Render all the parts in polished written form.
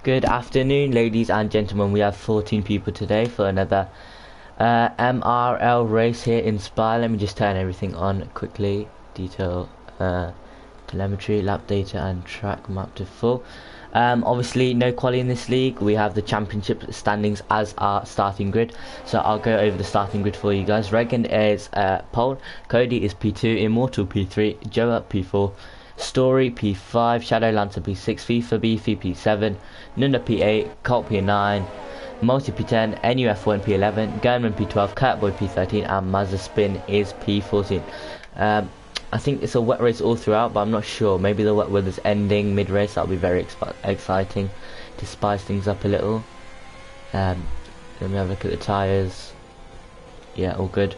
Good afternoon, ladies and gentlemen. We have 14 people today for another MRL race here in Spa. Let me just turn everything on quickly. Detail, telemetry, lap data, and track map to full. Obviously, no quali in this league. We have the championship standings as our starting grid. So I'll go over the starting grid for you guys. Regan is pole. Cody is P2. Immortal P3. Joe up P4. Story P5, Shadow Lancer P6, FIFA Beefy P7, Nunda P8, Colt P9, Multi P10, NUF1 P11, Gernman P12, Catboy P13, and Mazda Spin is P14. I think it's a wet race all throughout, but I'm not sure. Maybe the wet weather's ending mid-race. That'll be very exciting to spice things up a little. Let me have a look at the tyres. Yeah, all good.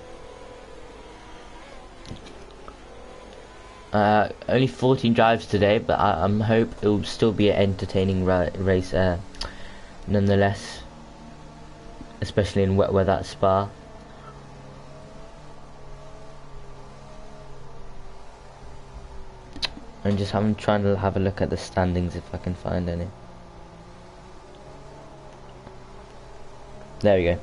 Only 14 drives today, but I hope it will still be an entertaining race nonetheless, especially in wet weather at Spa. I'm trying to have a look at the standings if I can find any. There we go.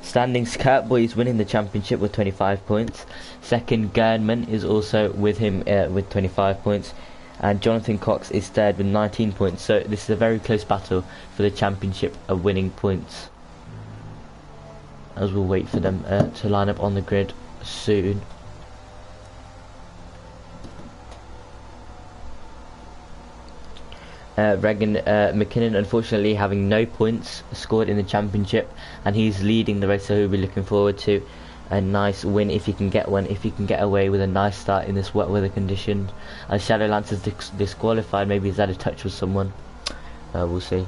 Standings, Catboy is winning the championship with 25 points. Second, Gernman is also with him with 25 points. And Jonathan Cox is third with 19 points. So this is a very close battle for the championship of winning points. As we'll wait for them to line up on the grid soon. Regan McKinnon unfortunately having no points scored in the championship, and he's leading the race, so we'll be looking forward to a nice win if he can get one, if he can get away with a nice start in this wet weather condition. As Shadow Lancer's disqualified, maybe he's had a touch with someone, we'll see.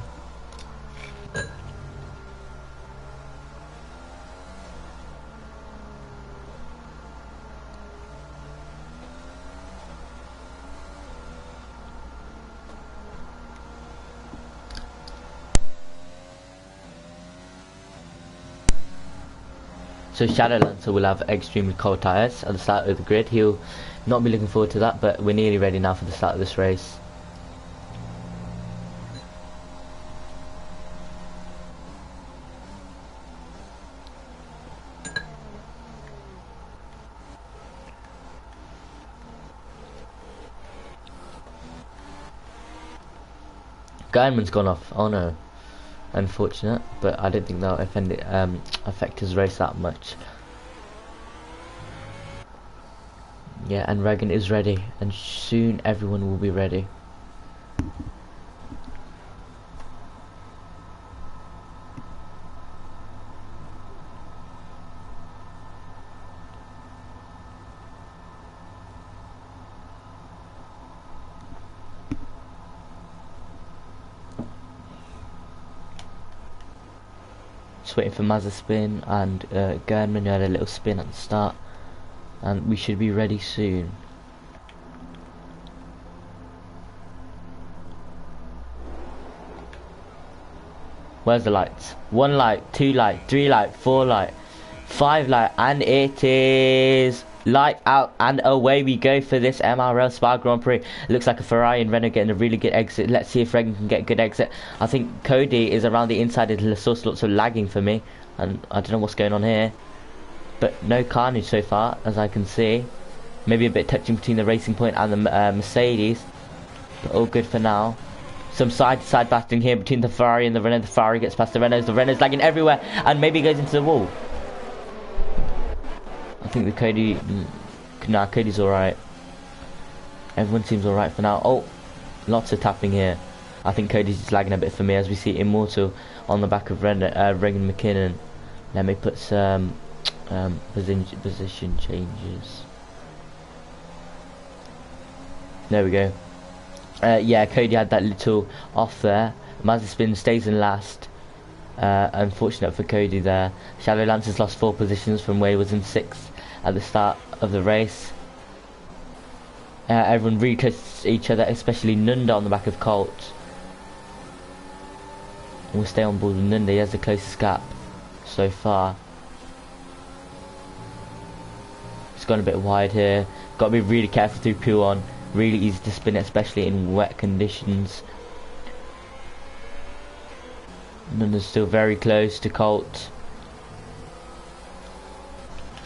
So Shadow Lancer will have extremely cold tyres at the start of the grid. He'll not be looking forward to that, but we're nearly ready now for the start of this race. Guyman's gone off. Oh no. Unfortunate, but I don't think that'll affect his race that much. Yeah, and Regan is ready, and soon everyone will be ready. Just waiting for Mazda Spin and Gernman, who had a little spin at the start, and we should be ready soon. Where's the lights? 1 light, 2 light, 3 light, 4 light, 5 light, and it is light out, and away we go for this Mrl Spa Grand Prix. It looks like a Ferrari and Renault getting a really good exit. Let's see if Regan can get a good exit. I think Cody is around the inside of the source, lots of lagging for me, and I don't know what's going on here, but no carnage so far as I can see. Maybe a bit touching between the Racing Point and the Mercedes, but all good for now. Some side-to-side battling here between the Ferrari and the Renault. The Ferrari gets past the Renault's lagging everywhere, and maybe goes into the wall. I think the Cody... Nah, Cody's alright. Everyone seems alright for now. Oh, lots of tapping here. I think Cody's just lagging a bit for me, as we see Immortal on the back of Regan McKinnon. Let me put some position changes. There we go. Yeah, Cody had that little off there. Mazda Spin stays in last. Unfortunate for Cody there. Shadow Lancer's lost 4 positions from where he was in 6th at the start of the race. Everyone really close to each other, especially Nunda on the back of Colt. We'll stay on board with Nunda. He has the closest gap so far. It's gone a bit wide here. Got to be really careful through P1. Really easy to spin it, especially in wet conditions. Nunda's still very close to Colt.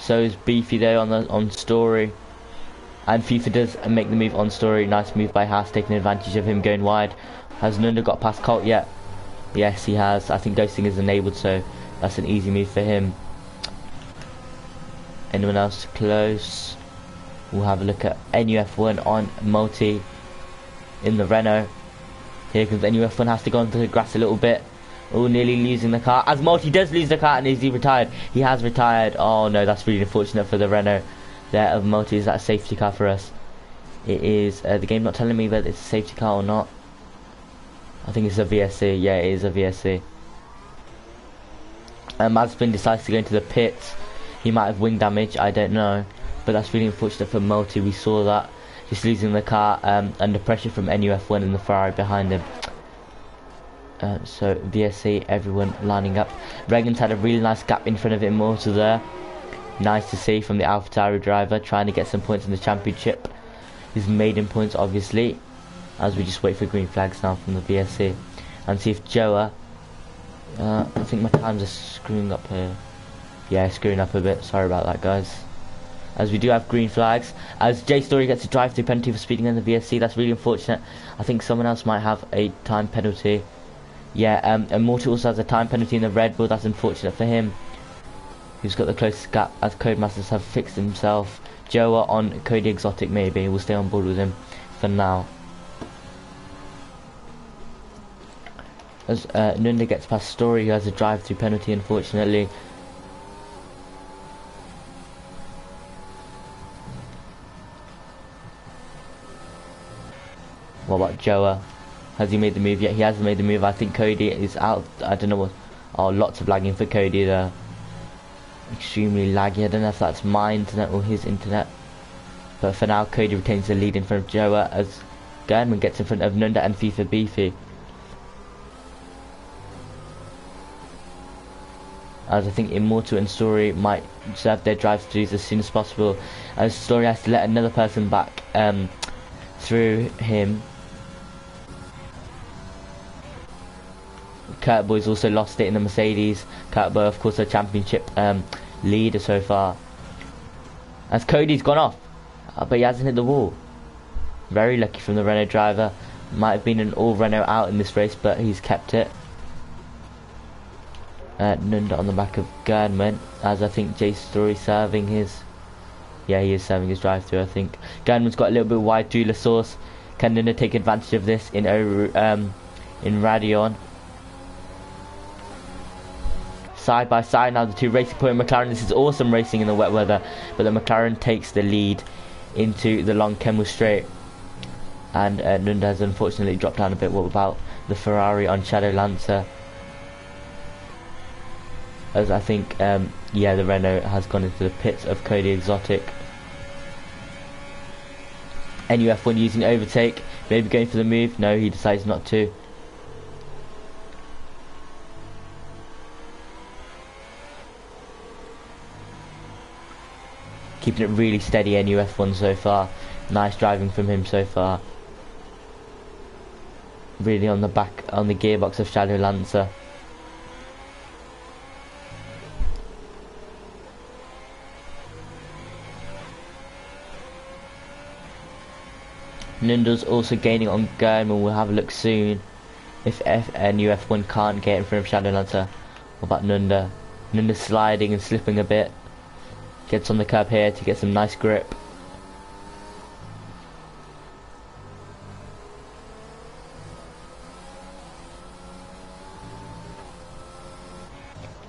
So is Beefy though on Story. And FIFA does make the move on Story. Nice move by Haas, taking advantage of him going wide. Has Nunda got past Colt yet? Yes, he has. I think ghosting is enabled, so that's an easy move for him. Anyone else close? We'll have a look at NUF1 on Multi in the Renault. Here comes NUF1, has to go onto the grass a little bit. Oh, nearly losing the car. As Multi does lose the car, and is he retired? He has retired. Oh no, that's really unfortunate for the Renault there of Multi. Is that a safety car for us? It is. The game not telling me whether it's a safety car or not. I think it's a VSC. Yeah, it is a VSC. Mazepin decides to go into the pits. He might have wing damage, I don't know. But that's really unfortunate for Multi. We saw that. Just losing the car under pressure from NUF1 and the Ferrari behind him. So VSC, everyone lining up. Regan's had a really nice gap in front of Immortal there. Nice to see from the AlphaTauri driver, trying to get some points in the championship. His maiden points, obviously. As we just wait for green flags now from the VSC. And see if Joa... I think my times are screwing up here. Yeah, screwing up a bit. Sorry about that, guys. As we do have green flags. As J Story gets a drive-through penalty for speeding in the VSC. That's really unfortunate. I think someone else might have a time penalty. Yeah, Immortal also has a time penalty in the Red Bull. That's unfortunate for him. He's got the closest gap, as Codemasters have fixed himself. Joa on Cody Exotic maybe. We'll stay on board with him for now. As Nunda gets past Story, who has a drive-through penalty, unfortunately. What about Joa? Has he made the move yet? He hasn't made the move. I think Cody is out. I don't know what. Oh, lots of lagging for Cody there. Extremely laggy. I don't know if that's my internet or his internet. But for now, Cody retains the lead in front of Joa as Gernman gets in front of Nunda and FIFA Beefy. As I think Immortal and Story might serve their drive-throughs as soon as possible. As Story has to let another person back through him. Kurt Boy's also lost it in the Mercedes. Kurt Boy, of course, a championship leader so far. As Cody's gone off, but he hasn't hit the wall. Very lucky from the Renault driver. Might have been an all Renault out in this race, but he's kept it. Nunda on the back of Gernman, as I think J Story serving his. Yeah, he is serving his drive-through. I think Gernman's got a little bit wide through La Source. Can Nunda take advantage of this in Radeon? Side by side now, the two racing point McLaren. This is awesome racing in the wet weather, but the McLaren takes the lead into the long Kemmel Straight, and Nunda has unfortunately dropped down a bit. What about the Ferrari on Shadow Lancer? As I think yeah, the Renault has gone into the pits of Cody Exotic. NUF1 using overtake, maybe going for the move. No, he decides not to. Keeping it really steady, NUF1 so far. Nice driving from him so far. Really on the gearbox of Shadow Lancer. Nunda's also gaining on Gernman. We'll have a look soon if NUF1 can't get in front of Shadow Lancer. What about Nunda? Nunda's sliding and slipping a bit. Gets on the curb here to get some nice grip.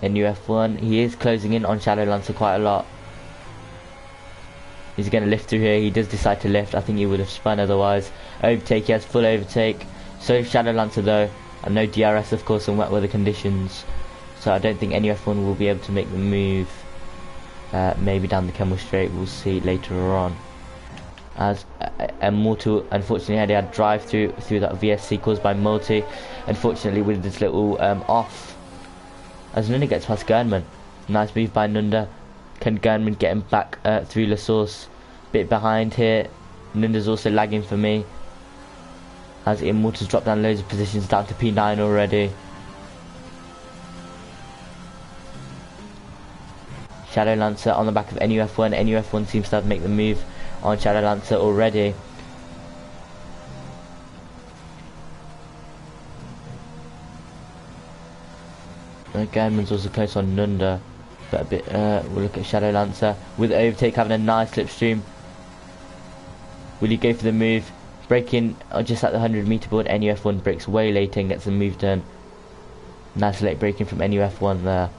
NUF1, he is closing in on Shadow Lancer quite a lot. He's going to lift through here. He does decide to lift. I think he would have spun otherwise. Overtake, he has full overtake. So Shadow Lancer though, and no DRS of course in wet weather conditions. So I don't think NUF1 will be able to make the move. Maybe down the Kemmel Straight, we'll see later on. As Immortal unfortunately had a drive through that VSC caused by Multi. Unfortunately with this little off. As Nunda gets past Gernman. Nice move by Nunda. Can Gernman get him back through La Source? Bit behind here. Nunda's also lagging for me. As Immortal's dropped down loads of positions down to P9 already. Shadow Lancer on the back of NUF1. NUF1 seems to have made the move on Shadow Lancer already. Gernman's also close on Nunda, but a bit. We'll look at Shadow Lancer with overtake, having a nice slipstream. Will he go for the move? Braking just at the 100-meter board. NUF1 brakes way later and gets the move done. Nice late braking from NUF1 there.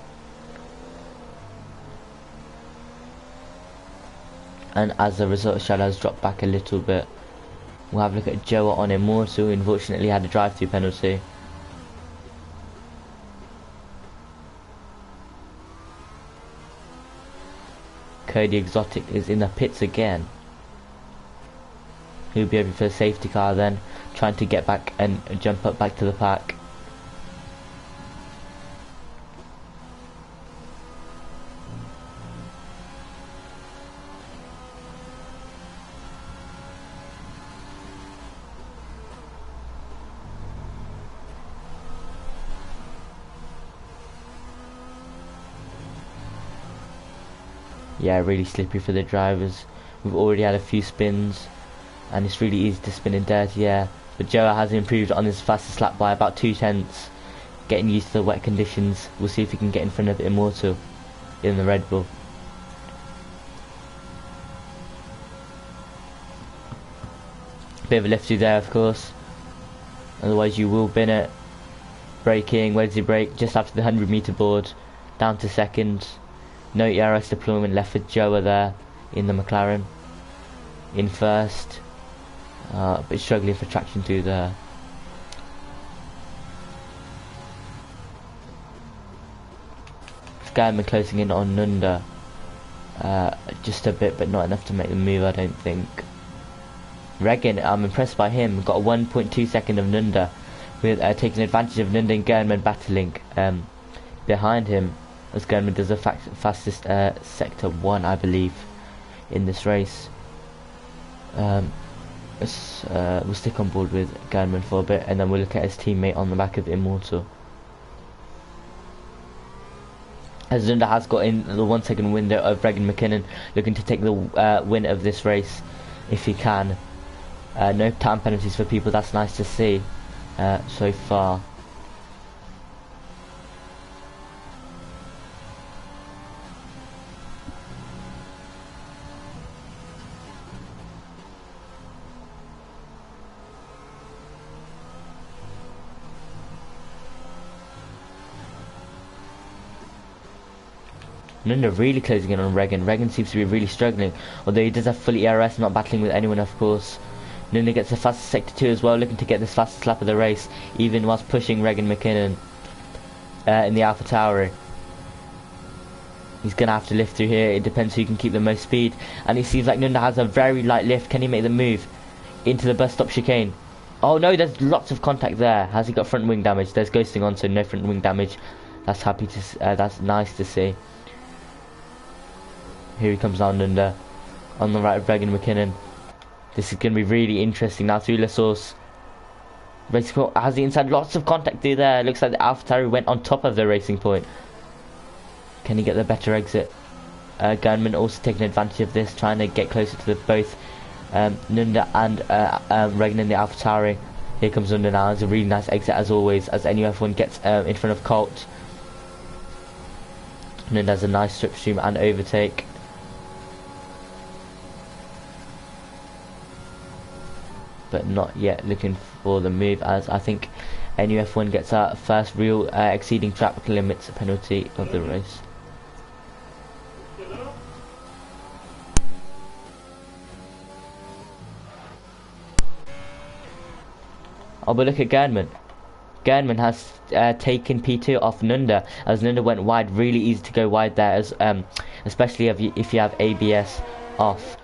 And as a result, Shadow has dropped back a little bit. We'll have a look at Joa on Immortal, who unfortunately had a drive-through penalty. Cody Exotic is in the pits again. He'll be over for a safety car then, trying to get back and jump up back to the pack. Yeah, really slippery for the drivers. We've already had a few spins, and it's really easy to spin in dirty air. But Joa has improved on his fastest lap by about 2/10, getting used to the wet conditions. We'll see if he can get in front of Immortal in the Red Bull. Bit of a lift through there, of course. Otherwise, you will bin it. Braking, where does he brake? Just after the 100-meter board, down to second. No ERS deployment left for Joa there in the McLaren. In first, but struggling for traction through there. Skyman closing in on Nunda. Just a bit, but not enough to make the move, I don't think. Regan, I'm impressed by him. Got a 1.2 second of Nunda, with taking advantage of Nunda and Gernman battling behind him, as Gernman does the fastest sector 1, I believe, in this race. We'll stick on board with Gernman for a bit, and then we'll look at his teammate on the back of Immortal. As Nunda has got in the 1 second window of Regan McKinnon, looking to take the win of this race if he can. No time penalties for people, that's nice to see so far. Nunda really closing in on Regan. Regan seems to be really struggling, although he does have full ERS, not battling with anyone, of course. Nunda gets the fastest sector 2 as well, looking to get this fastest lap of the race, even whilst pushing Regan McKinnon in the Alpha Tauri. He's going to have to lift through here. It depends who can keep the most speed, and it seems like Nunda has a very light lift. Can he make the move into the bus stop chicane? Oh no, there's lots of contact there. Has he got front wing damage? There's ghosting on, so no front wing damage. That's that's nice to see. Here he comes down Nunda on the right of Regan McKinnon. This is going to be really interesting now through La Source. Basically, has the inside, lots of contact through there. Looks like the AlphaTauri went on top of the racing point. Can he get the better exit? Gernman also taking advantage of this, trying to get closer to both Nunda and Regan in the AlphaTauri. Here comes Nunda now. It's a really nice exit as always, as NUF1 gets in front of Colt. Nunda has a nice slipstream and overtake. But not yet looking for the move, as I think NUF1 gets our first real exceeding track limits penalty of the race. Oh, but look at Gernman. Gernman has taken P2 off Nunda, as Nunda went wide. Really easy to go wide there, as especially if you have ABS off.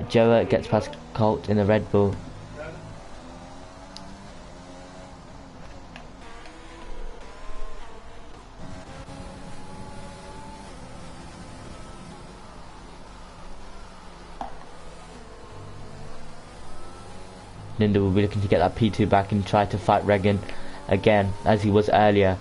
Joa gets past Colt in the Red Bull. Nunda will be looking to get that P2 back and try to fight Regan again, as he was earlier.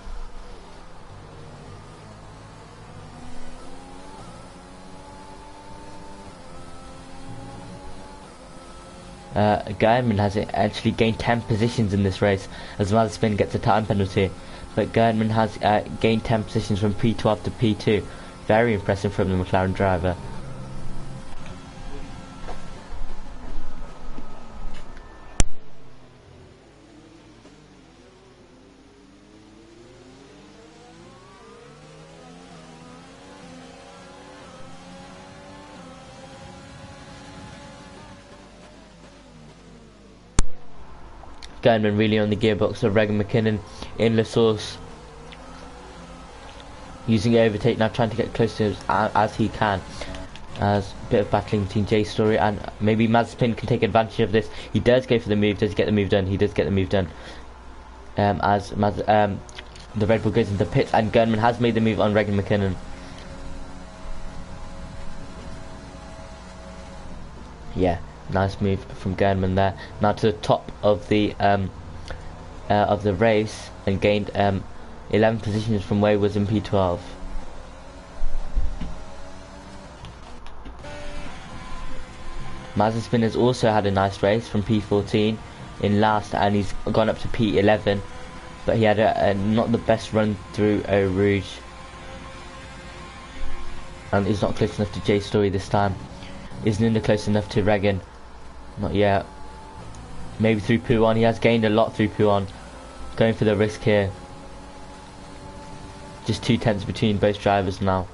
Gerdman has actually gained 10 positions in this race, as Mazepin gets a time penalty. But Gerdman has gained 10 positions from P12 to P2. Very impressive from the McLaren driver. Gerdman really on the gearbox of Regan McKinnon in the source, using overtake now, trying to get close to him as he can. As a bit of battling between J Story and maybe Mazepin can take advantage of this. He does go for the move. Does he get the move done? He does get the move done. As the Red Bull goes into the pits, and Gerdman has made the move on Regan McKinnon. Yeah, nice move from Gerdman there. Now to the top of the race, and gained 11 positions from where he was in P12. Mazepin has also had a nice race from P14 in last, and he's gone up to P11, but he had a not the best run through Eau Rouge, and he's not close enough to J Story this time. Is Nunda close enough to Regan? Not yet. Maybe through Pouon. He has gained a lot through Pouon. Going for the risk here. Just 2 tenths between both drivers now.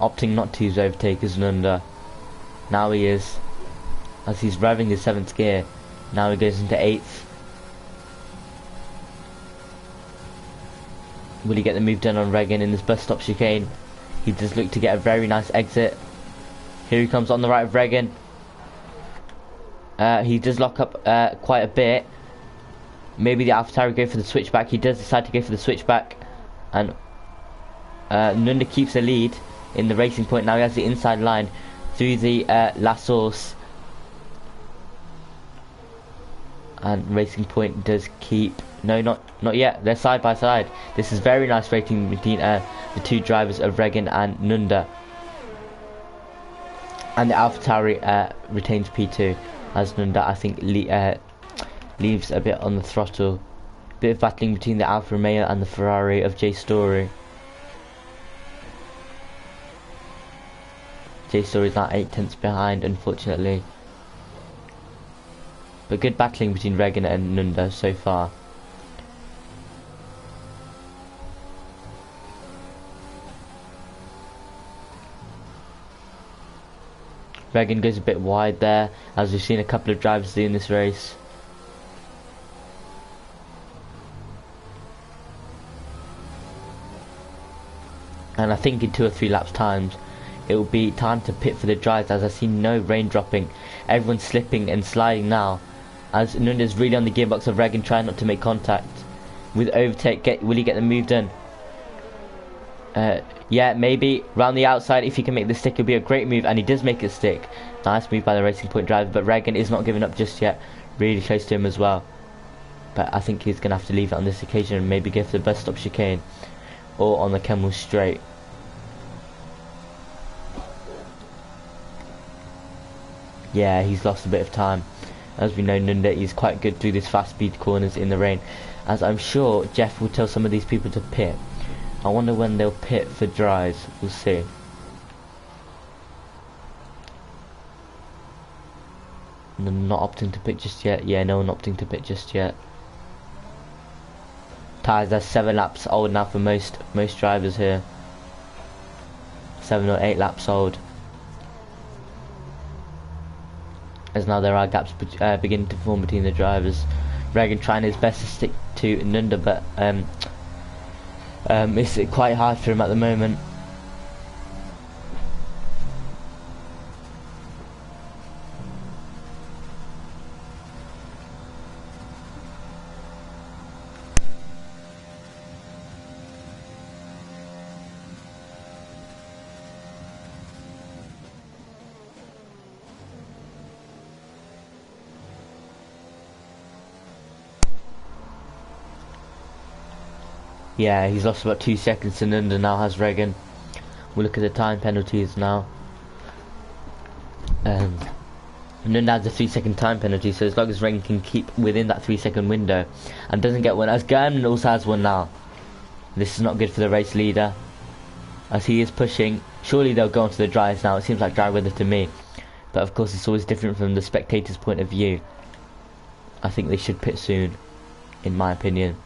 Opting not to use overtake as Nunda. Now he is, as he's revving his 7th gear. Now he goes into 8th. Will he get the move done on Regan in this bus stop chicane? He does look to get a very nice exit. Here he comes on the right of Regan. He does lock up quite a bit. Maybe the AlphaTauri go for the switchback. He does decide to go for the switchback, and Nunda keeps the lead in the Racing Point. Now he has the inside line through the La Source, and Racing Point does keep, no, not yet, they're side by side. This is very nice racing between the two drivers of Regan and Nunda, and the AlphaTauri retains P2 as Nunda, I think, leaves a bit on the throttle. Bit of battling between the Alfa Romeo and the Ferrari of J Story. J Story is now 8 tenths behind, unfortunately. But good battling between Regan and Nunda so far. Regan goes a bit wide there, as we've seen a couple of drivers do in this race. And I think in 2 or 3 laps times it will be time to pit for the dries, as I see no rain dropping. Everyone's slipping and sliding now, as Nunda's really on the gearbox of Regan, trying not to make contact. With overtake, will he get the move done? Yeah, maybe round the outside. If he can make the stick, it'll be a great move, and he does make it stick. Nice move by the Racing Point driver, but Regan is not giving up just yet. Really close to him as well. But I think he's going to have to leave it on this occasion and maybe go for the bus stop chicane or on the Kemmel straight. Yeah, he's lost a bit of time. As we know, Nunda is quite good through these fast speed corners in the rain, as I'm sure Jeff will tell some of these people to pit. I wonder when they'll pit for dries. We'll see. Not opting to pit just yet. Yeah, no one opting to pit just yet. Tyres are 7 laps old now for most drivers here. 7 or 8 laps old. As now there are gaps beginning to form between the drivers. Regan trying his best to stick to Nunda, but it's quite hard for him at the moment. Yeah, he's lost about 2 seconds and under now has Regan. We'll look at the time penalties now. And then has a 3-second time penalty, so as long as Regan can keep within that 3-second window and doesn't get one, as Gurman also has one now. This is not good for the race leader, as he is pushing. Surely they'll go onto the dries now. It seems like dry weather to me, but of course it's always different from the spectator's point of view. I think they should pit soon, in my opinion.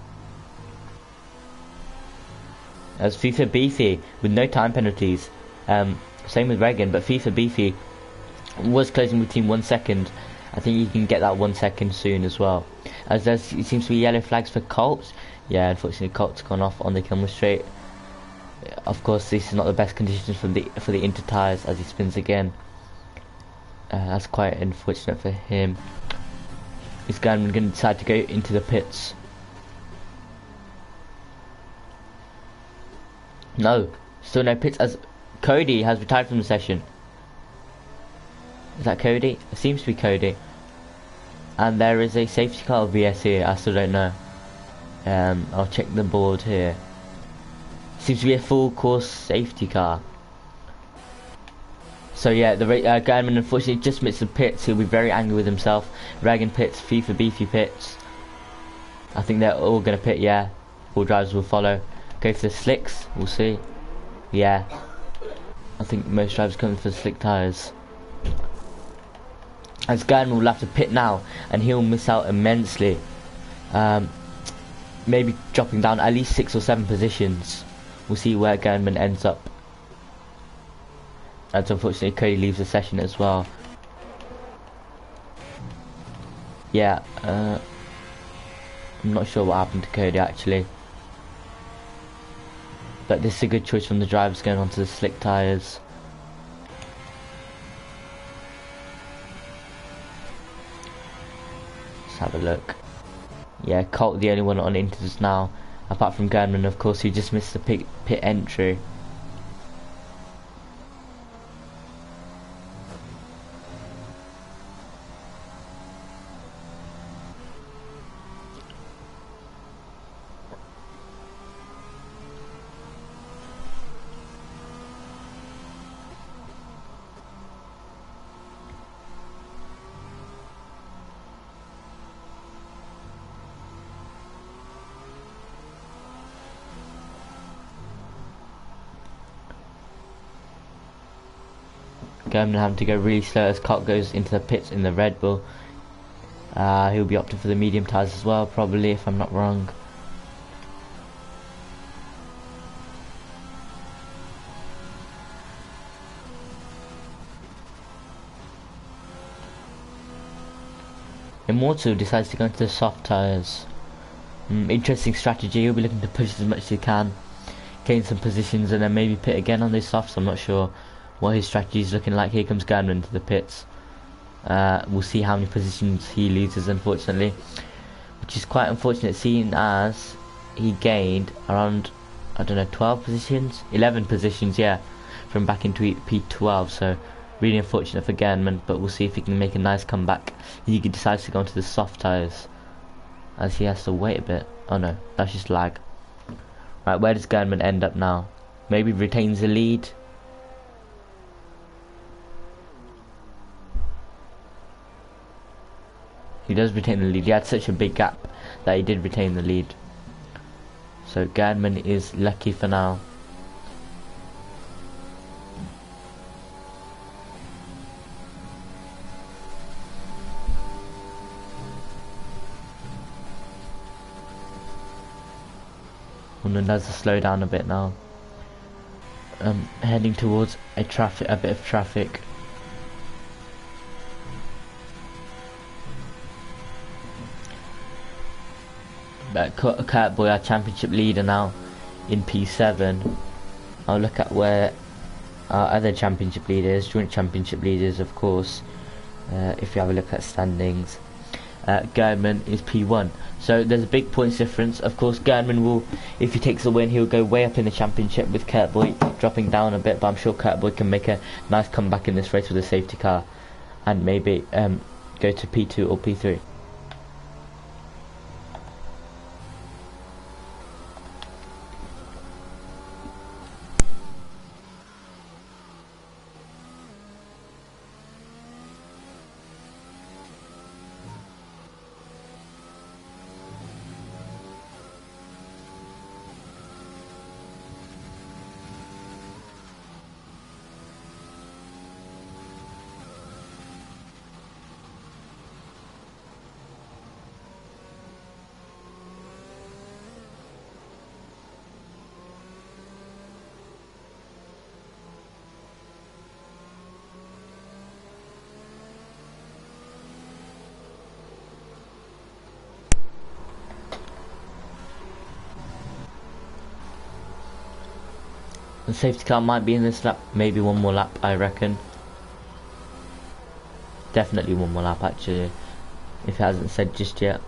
As FIFA Beefy with no time penalties, same with Regan, but FIFA Beefy was closing between 1 second. I think you can get that 1 second soon as well. As it seems to be yellow flags for Colts. Yeah, unfortunately Colt's gone off on the Kilmer Straight. Of course, this is not the best conditions for the inter tyres as he spins again. That's quite unfortunate for him. Is Gurman going to decide to go into the pits? No, still no pits, as Cody has retired from the session. Is that Cody? It seems to be Cody. And there is a safety car or VS here, I still don't know. I'll check the board here. Seems to be a full course safety car. So yeah, the Gurman unfortunately just missed the pits. He'll be very angry with himself. Regan pits, FIFA Beefy pits. I think they're all going to pit, yeah. All drivers will follow. Go for the slicks, we'll see. Yeah. I think most drivers come for the slick tyres. As Gurman will have to pit now, and he'll miss out immensely. Maybe dropping down at least 6 or 7 positions. We'll see where Gurman ends up. And unfortunately Cody leaves the session as well. Yeah, I'm not sure what happened to Cody actually. But this is a good choice from the drivers going onto the slick tyres. Let's have a look. Yeah, Colt the only one on inters now, apart from Gurman, of course, who just missed the pit entry. Gurman having to go really slow as Colt goes into the pits in the Red Bull. He'll be opting for the medium tyres as well, probably, if I'm not wrong. Immortal decides to go into the soft tyres. Interesting strategy. He'll be looking to push as much as he can, gain some positions, and then maybe pit again on those softs. I'm not sure what his strategy is looking like. Here comes Gurman to the pits. We'll see how many positions he loses, unfortunately, which is quite unfortunate, seeing as he gained around, I don't know, 12 positions, 11 positions, yeah, from back into P12. So really unfortunate for Gurman, but we'll see if he can make a nice comeback. He decides to go onto the soft tyres, as he has to wait a bit. Oh no, that's just lag. Right, where does Gurman end up now? Maybe retains the lead. He does retain the lead. He had such a big gap that he did retain the lead. So Gurman is lucky for now. And then does slow down a bit now. Heading towards a bit of traffic. Kurt Boy, our championship leader now in P7. I'll look at where our other championship leaders, joint championship leaders, of course. If you have a look at standings, Gurman is P1, so there's a big points difference. Of course, Gurman will, if he takes the win, he'll go way up in the championship, with Kurt Boy dropping down a bit. But I'm sure Kurt Boy can make a nice comeback in this race with a safety car, and maybe go to P2 or P3. The safety car might be in this lap, maybe one more lap, I reckon. Definitely one more lap, actually, if it hasn't said just yet.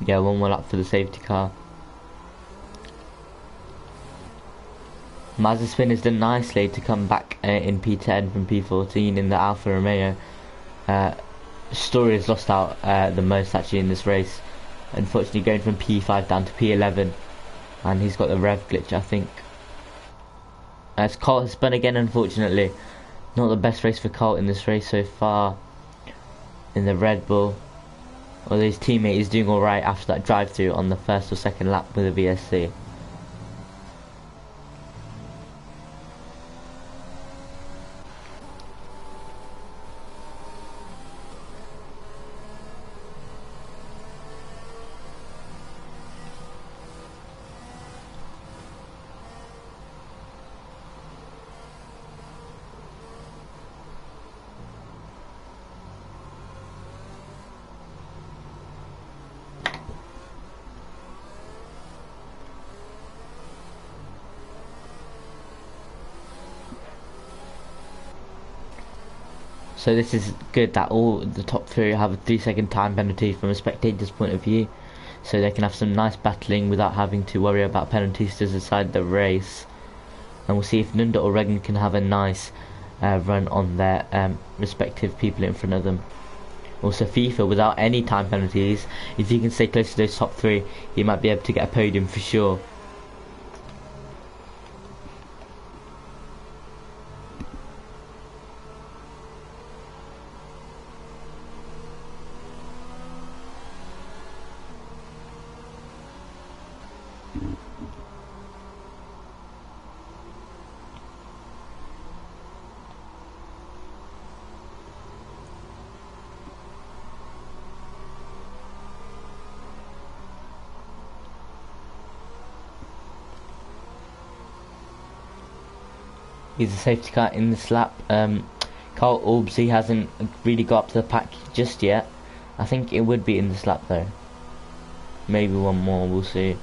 Yeah, one more lap for the safety car. Mazepin has done nicely to come back in P10 from P14 in the Alfa Romeo. Story has lost out the most actually in this race. Unfortunately going from P5 down to P11. And he's got the rev glitch, I think. As Colt has spun again, unfortunately. Not the best race for Colt in this race so far in the Red Bull. Although his teammate is doing alright after that drive through on the first or second lap with a VSC. So this is good that all the top three have a 3-second time penalty from a spectator's point of view, so they can have some nice battling without having to worry about penalties to decide the race. And we'll see if Nunda or Regan can have a nice run on their respective people in front of them. Also FIFA, without any time penalties, if he can stay close to those top three, he might be able to get a podium for sure. He's a safety car in this lap. Carl Orbsey hasn't really got up to the pack just yet. I think it would be in this lap though. Maybe one more, we'll see.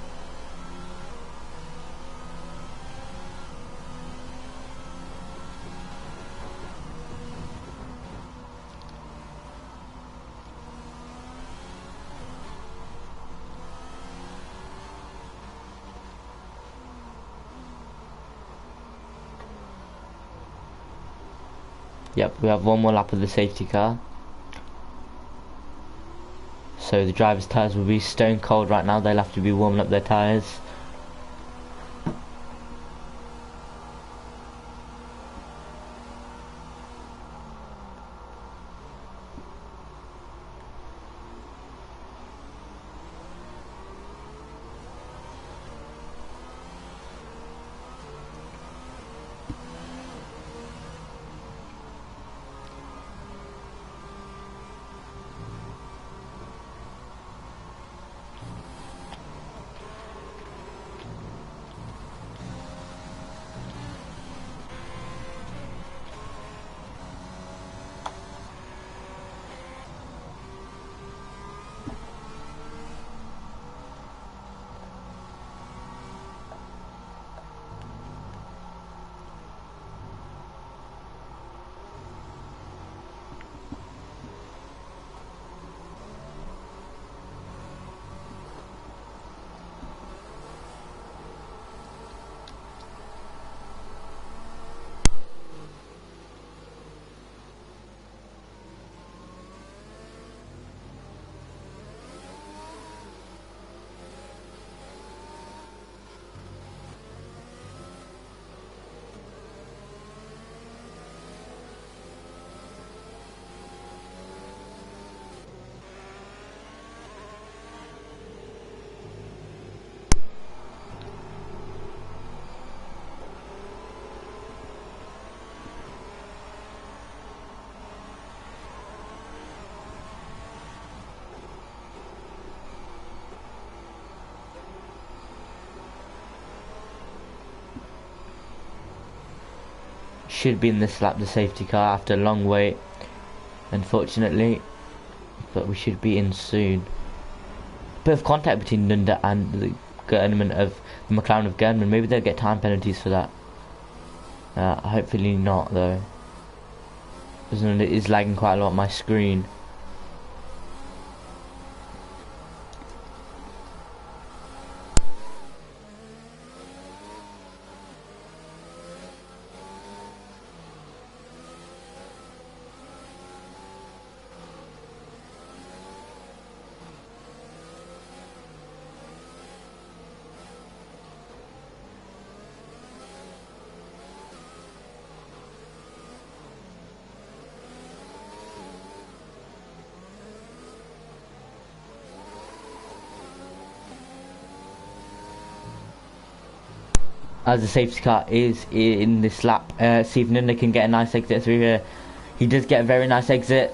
Yep, we have one more lap of the safety car. So the driver's tyres will be stone cold right now. They'll have to be warming up their tyres. should be in this lap, the safety car, after a long wait, unfortunately. But we should be in soon. Bit of contact between Nunda and the Gernman of the McLaren of Gernman. Maybe they'll get time penalties for that. Hopefully not, though. Because it is lagging quite a lot on my screen. As the safety car is in this lap, see if Nunda can get a nice exit through here. He does get a very nice exit.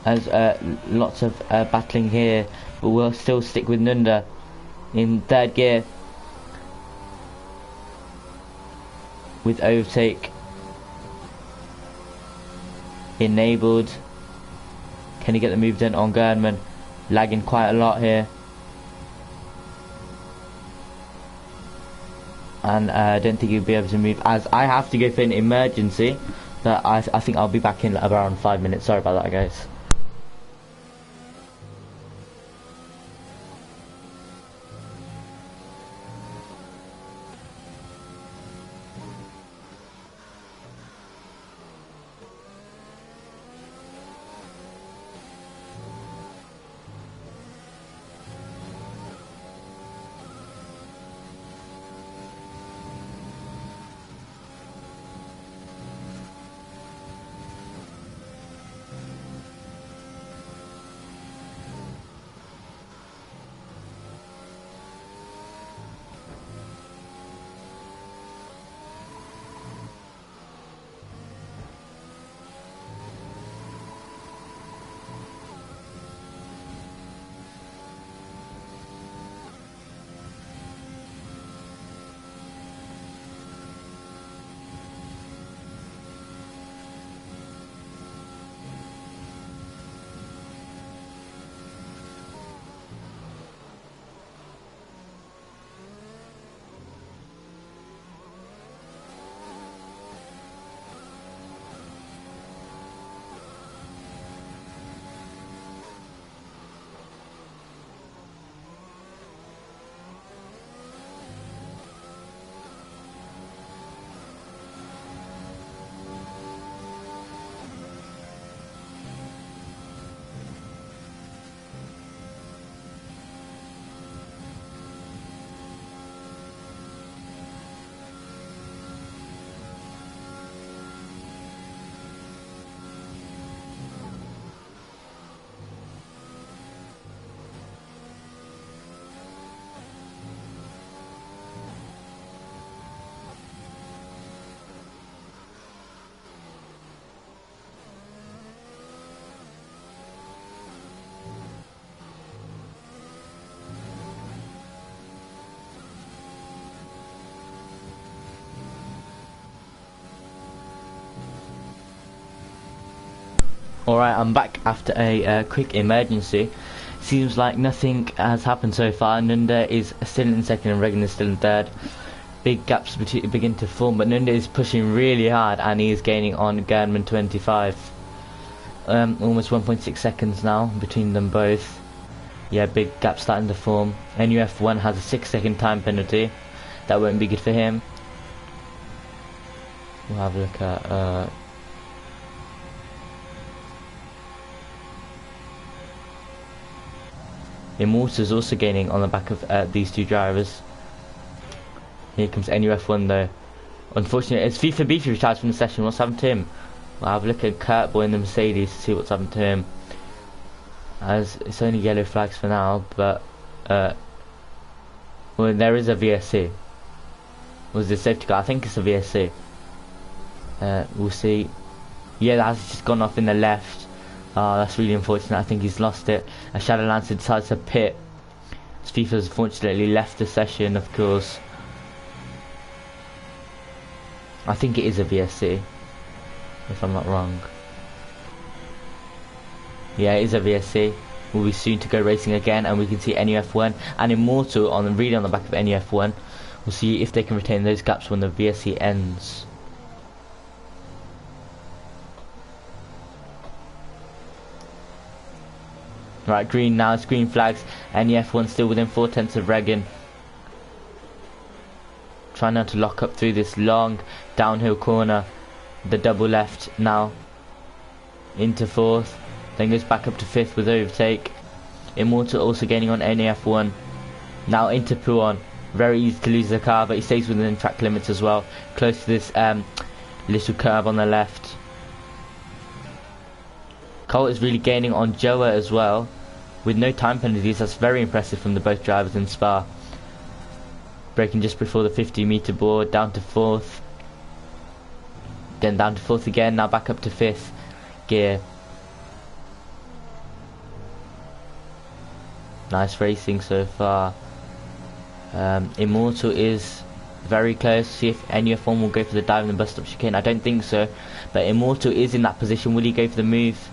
As lots of battling here, but we'll still stick with Nunda in third gear with overtake enabled. Can he get the move done on Gernman? Lagging quite a lot here. And I don't think he'll be able to move, as I have to go for an emergency. But I think I'll be back in around 5 minutes. Sorry about that, guys. Alright, I'm back after a quick emergency. Seems like nothing has happened so far. Nunda is still in second and Regan is still in third. Big gaps begin to form, but Nunda is pushing really hard and he is gaining on Gernman 25. Almost 1.6 seconds now between them both. Yeah, big gap starting to form. NUF1 has a 6-second time penalty. That won't be good for him. We'll have a look at Immortus is also gaining on the back of these two drivers. Here comes NUF1 though. Unfortunately, it's FIFA Beefy retired from the session. What's happened to him? We'll have a look at Kurt Boy in the Mercedes to see what's happened to him. As it's only yellow flags for now, but well, there is a VSC. Was the safety car? I think it's a VSC. We'll see. Yeah, that's just gone off in the left. That's really unfortunate. I think he's lost it. Shadowlancer decides to pit. As FIFA's unfortunately left the session, of course. I think it is a VSC, if I'm not wrong. Yeah, it is a VSC. We'll be soon to go racing again, and we can see NUF1 and Immortal on really on the back of NUF1. We'll see if they can retain those gaps when the VSC ends. Right, green now, it's green flags. NUF1 still within 4/10 of Regan. Trying now to lock up through this long downhill corner. The double left now into 4th, then goes back up to 5th with overtake. Immortal also gaining on NUF1. Now into Puon. Very easy to lose the car, but he stays within track limits as well. Close to this little curve on the left. Colt is really gaining on Joa as well, with no time penalties. That's very impressive from the both drivers in Spa. Braking just before the 50-meter board, down to 4th. Then down to 4th again, now back up to 5th gear. Nice racing so far. Immortal is very close. See if NUF1 will go for the dive in the bus stop chicane. I don't think so, but Immortal is in that position. Will he go for the move?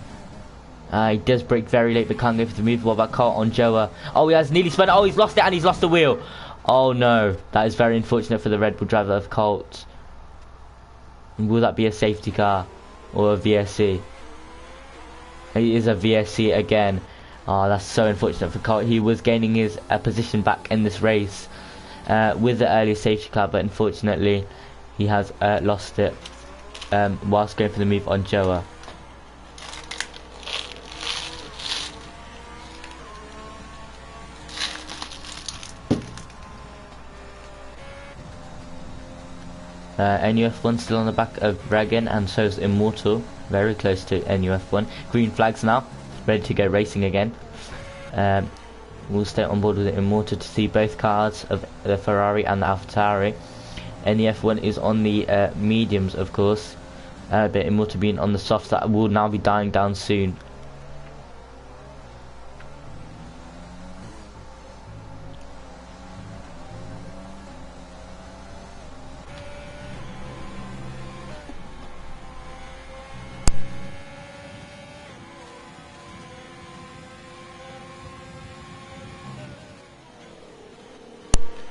He does brake very late, but can't go for the move. What about Colt on Joa? Oh, he has nearly spun. Oh, he's lost it, and he's lost the wheel. Oh no, that is very unfortunate for the Red Bull driver of Colt. Will that be a safety car or a VSC? It is a VSC again. Oh, that's so unfortunate for Colt. He was gaining his position back in this race with the earlier safety car, but unfortunately he has lost it whilst going for the move on Joa. NUF1 still on the back of Regan, and so is Immortal, very close to NUF1. Green flags now, ready to go racing again. We'll stay on board with the Immortal to see both cars of the Ferrari and the AlphaTauri. NUF1 is on the mediums, of course, but Immortal being on the softs that will now be dying down soon.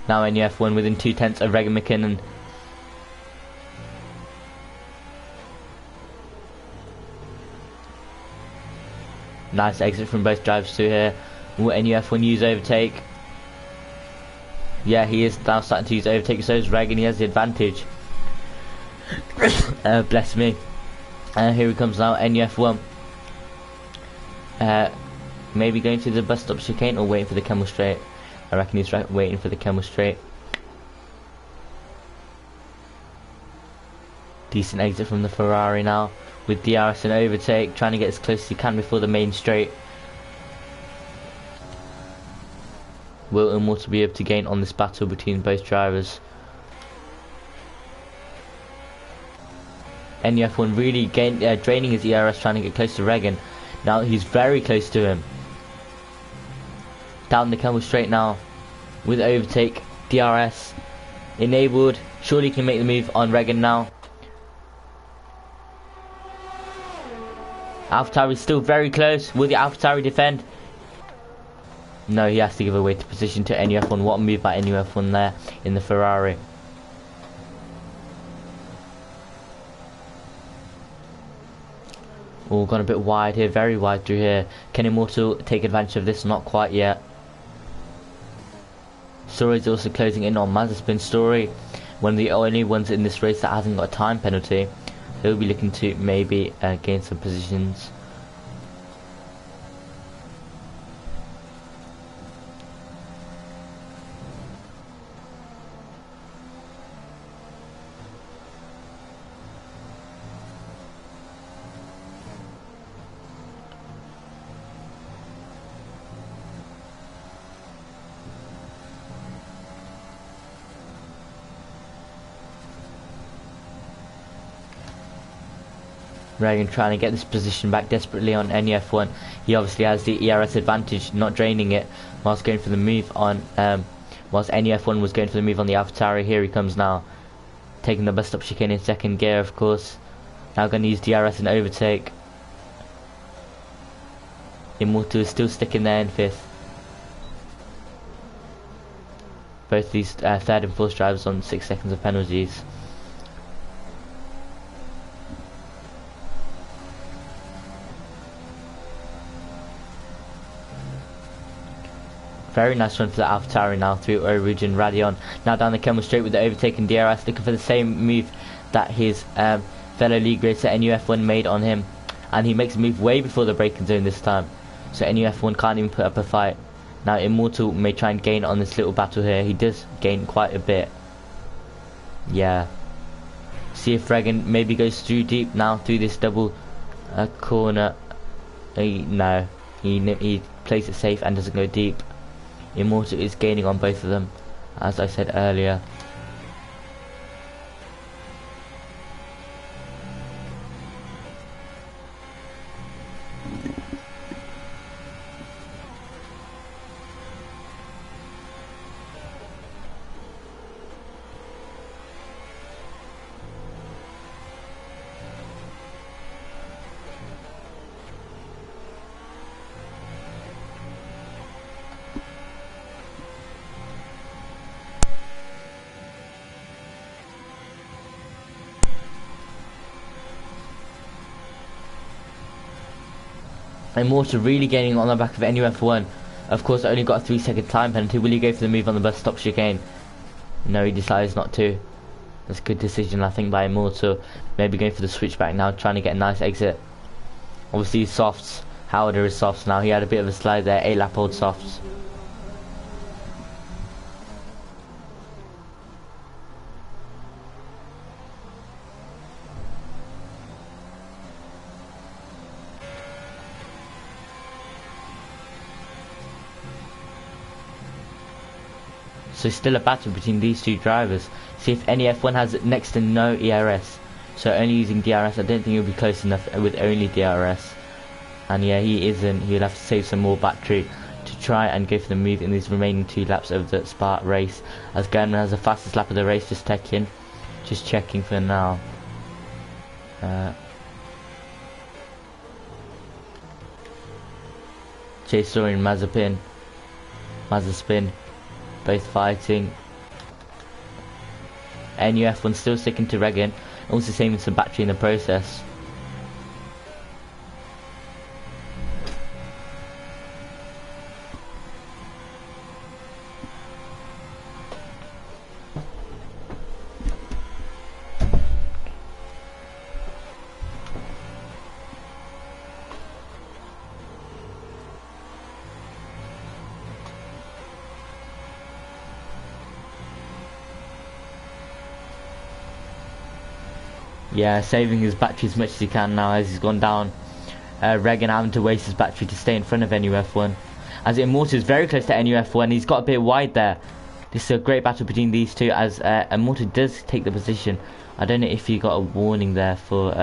Now NUF1 within 2/10 of Regan McKinnon. Nice exit from both drivers through here. Will NUF1 use overtake? Yeah, he is now starting to use overtake, so is Regan. He has the advantage. Bless me. Here he comes now, NUF1. Maybe going to the bus stop chicane or waiting for the Camel Straight. I reckon he's waiting for the Camel Straight. Decent exit from the Ferrari now, with DRS and overtake, trying to get as close as he can before the main straight. Will Immortal be able to gain on this battle between both drivers? NUF1 really draining his ERS, trying to get close to Regan. Now he's very close to him. Down the Camel Straight now with overtake, DRS enabled. Surely can make the move on Regan now. AlphaTauri is still very close. Will the AlphaTauri defend? No, he has to give away the position to NUF1. What a move by NUF1 there in the Ferrari. Oh, gone a bit wide here, very wide through here. Can Immortal take advantage of this? Not quite yet. Story is also closing in on Mazepin. Story, one of the only ones in this race that hasn't got a time penalty. He'll be looking to maybe gain some positions. Regan trying to get this position back desperately on NUF1. He obviously has the ERS advantage, not draining it, whilst going for the move on, whilst NUF1 was going for the move on the AlphaTauri. Here he comes now, taking the bus stop chicane in second gear, of course. Now going to use DRS and overtake. Immortal is still sticking there in 5th. Both these 3rd and 4th drivers on 6 seconds of penalties. Very nice run for the AlphaTauri now through Origin Radeon. Now down the Camel straight with the overtaking DRS, looking for the same move that his fellow league racer NUF1 made on him. And he makes a move way before the braking zone this time. So NUF1 can't even put up a fight. Now Immortal may try and gain on this little battle here. He does gain quite a bit. Yeah. See if Regan maybe goes through deep now through this double corner. No. He plays it safe and doesn't go deep. Immortal is gaining on both of them, as I said earlier. Immortal really gaining on the back of NUF1. Of course, only got a 3-second time penalty. Will he go for the move on the bus stop chicane? No, he decides not to. That's a good decision, I think, by Immortal. Maybe going for the switchback now, trying to get a nice exit. Obviously, softs. Howard is softs now. He had a bit of a slide there. 8-lap old softs. So still a battle between these two drivers. See if any F1 has next to no ERS. So only using DRS. I don't think he'll be close enough with only DRS. And yeah, he isn't. He'll have to save some more battery to try and go for the move in these remaining 2 laps of the Spa race. As Gurman has the fastest lap of the race, just checking for now. Chase Story and Mazepin. Both fighting. NUF1 still sticking to Regan, also saving some battery in the process. Yeah, saving his battery as much as he can now as he's gone down. Regan having to waste his battery to stay in front of NUF1. As Immortal is very close to NUF1, he's got a bit wide there. This is a great battle between these two as Immortal does take the position. I don't know if he got a warning there for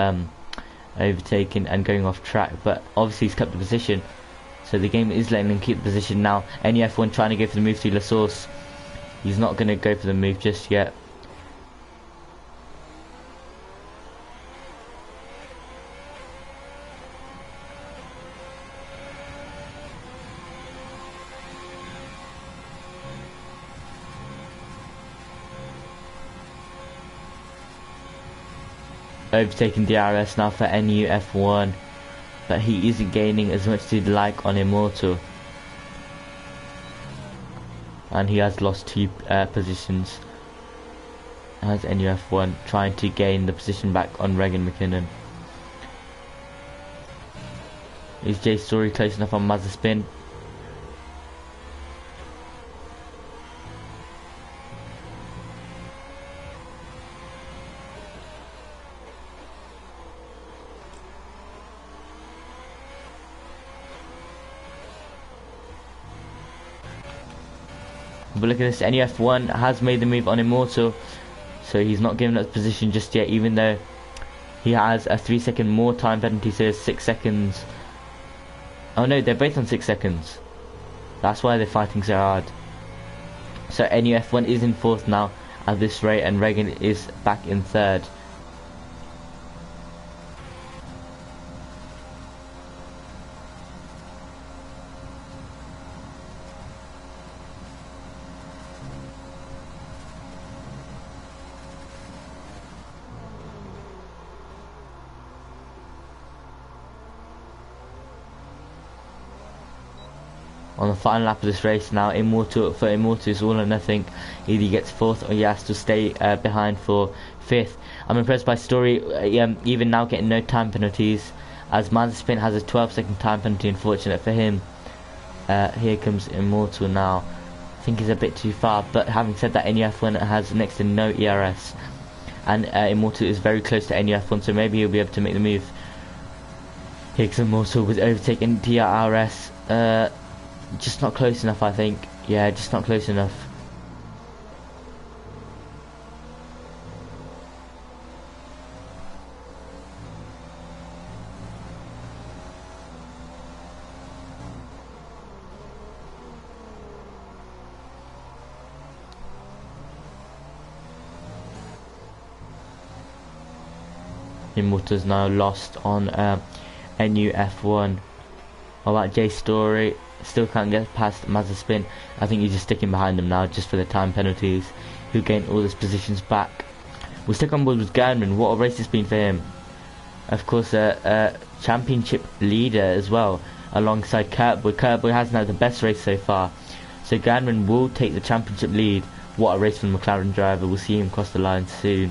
overtaking and going off track, but obviously he's kept the position. So the game is letting him keep the position now. NUF1 trying to go for the move through La Source. He's not going to go for the move just yet. Overtaking DRS now for NUF1, but he isn't gaining as much as he'd like on Immortal, and he has lost 2 positions as NUF1 trying to gain the position back on Regan McKinnon. Is J Story close enough on Mazepin? But look at this, NUF1 has made the move on Immortal, so he's not giving up position just yet, even though he has a 3-second more time penalty, so 6 seconds. Oh no, they're both on 6 seconds. That's why they're fighting so hard. So NUF1 is in 4th now, at this rate, and Regan is back in third. On the final lap of this race now, Immortal is all or nothing. Either he gets fourth or he has to stay behind for fifth. I'm impressed by Story, even now getting no time penalties, as Mazepin has a 12-second time penalty. Unfortunate for him. Here comes Immortal now. I think he's a bit too far, but having said that, NUF1 has next to no ERS, and Immortal is very close to NUF1, so maybe he'll be able to make the move. Here comes Immortal with overtaking DRS. Just not close enough, I think. Yeah, just not close enough. Immortal's now lost on NUF1. What about J Story? Still can't get past Mazepin. I think he's just sticking behind him now just for the time penalties. He'll gain all his positions back. We'll stick on board with Gernman. What a race it's been for him. Of course, a championship leader as well, alongside Kurtboy. Kurtboy hasn't had the best race so far, so Gernman will take the championship lead. What a race for the McLaren driver. We'll see him cross the line soon.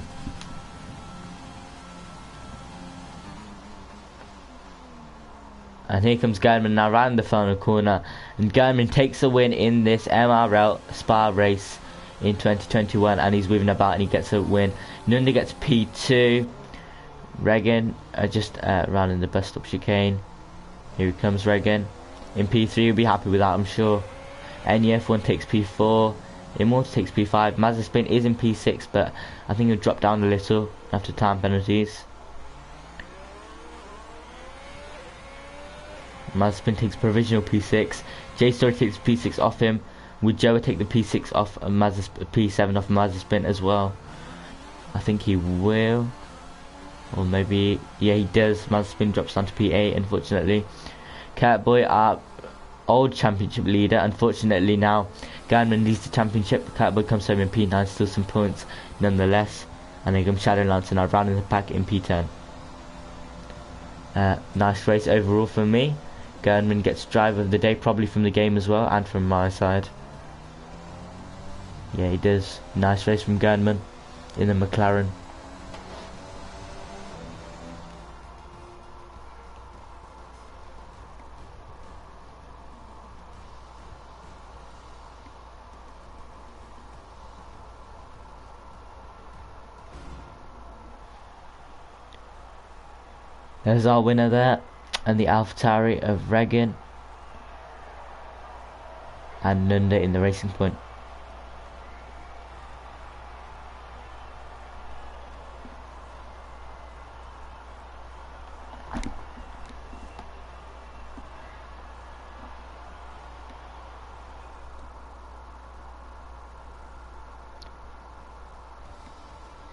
And here comes Gernman now round the final corner, and Gernman takes a win in this Mrl Spa race in 2021, and he's moving about and he gets a win. Nunda gets P2. Regan just rounding the bus stop chicane. Here comes Regan in P3. He'll be happy with that, I'm sure. NEF1 takes P4. Immortal takes P5. Mazepin is in P6, but I think he'll drop down a little after time penalties. Mazepin takes provisional P6. J Story takes P6 off him. Would Joe take the P6 off P7 off Mazepin as well? I think he will. Or maybe, yeah, he does. Mazepin drops down to P8, unfortunately. Kurtboy, our old championship leader. Unfortunately now, Gernman leads the championship. Kurtboy comes home in P9, still some points nonetheless. And then comes Shadow Lancer now rounding the pack in P10. Nice race overall for me. Gernman gets driver of the day, probably from the game as well, and from my side. Yeah, he does. Nice race from Gernman in the McLaren. There's our winner there, and the AlphaTauri of Regan and Nunda in the Racing Point.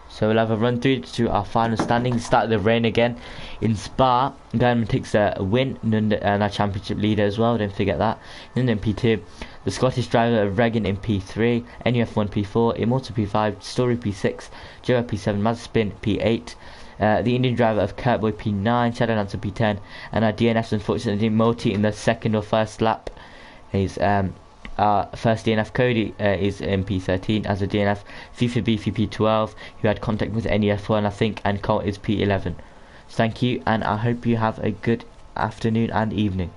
So we'll have a run through to our final standings. Start the rain again in Spa. Gernman takes a win, and our championship leader as well, don't forget that. And then P2, the Scottish driver of Regan in P3, NUF1 P4, Immortal P5, Story P6, Joe P7, Mazepin P8, the Indian driver of Kurtboy P9, Shadow Lancer P10, and our DNFs unfortunately multi in the second or first lap. He's first DNF Cody is in P13 as a DNF. FIFA Beefy P12, who had contact with NEF1 I think, and Colt is P11. So thank you, and I hope you have a good afternoon and evening.